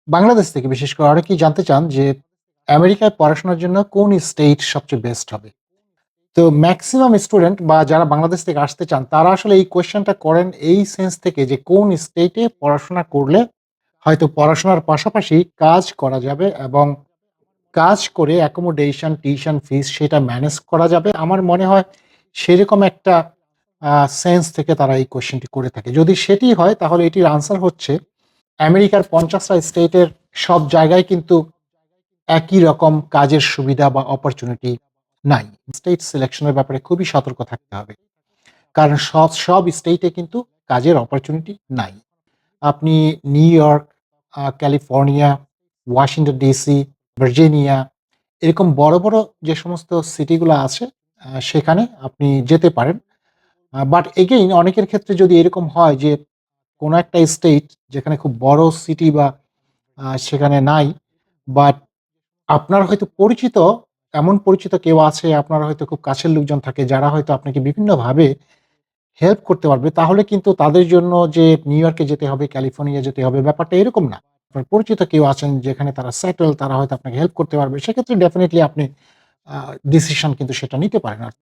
বাংলাদেশ থেকে বিশেষ করে অনেকেই জানতে চান যে আমেরিকায় পড়াশোনার জন্য কোন স্টেট সবচেয়ে বেস্ট হবে। তো ম্যাক্সিমাম স্টুডেন্ট বা যারা বাংলাদেশ থেকে আসতে চান তারা আসলে এই কোয়েশ্চেনটা করেন এই সেন্স থেকে যে কোন স্টেটে পড়াশোনা করলে হয়তো পড়াশোনার পাশাপাশি কাজ করা যাবে এবং কাজ করে অ্যাকোমোডেশন, টিউশন ফিস সেটা ম্যানেজ করা যাবে। আমার মনে হয় সেরকম একটা সেন্স থেকে তারা এই কোয়েশ্চেনটি করে থাকে। যদি সেটি হয় তাহলে এটির আনসার হচ্ছে আমেরিকার ৫০ টা স্টেটের সব জায়গায় কিন্তু একই রকম কাজের সুবিধা বা অপরচুনিটি নাই। স্টেট সিলেকশন এর ব্যাপারে খুবই সতর্ক থাকতে হবে। কারণ সব স্টেটে কিন্তু কাজের অপরচুনিটি নাই। আপনি new York, California, Washington DC, Virginia এরকম বড় যে সমস্ত সিটিগুলো আছে সেখানে আপনি যেতে পারেন। বাট এগেইন অনেকের ক্ষেত্রে যদি এরকম হয় যে কোনো একটা স্টেট যেখানে খুব বড় সিটি বা সেখানে নাই, বাট আপনার হয়তো পরিচিত, এমন পরিচিত কেউ আছে, আপনার হয়তো খুব কাছের লোকজন থাকে যারা হয়তো আপনাকে বিভিন্নভাবে হেল্প করতে পারবে। তাহলে কিন্তু তাদের জন্য যে নিউ ইয়র্কে যেতে হবে, ক্যালিফোর্নিয়া যেতে হবে ব্যাপারটা এরকম না। আপনার পরিচিত কেউ আছেন যেখানে তারা সেটেল, তারা হয়তো আপনাকে হেল্প করতে পারবে। সেক্ষেত্রে ডেফিনিটলি আপনি আ ডিসিশন কিন্তু সেটা নিতে পারেন। আর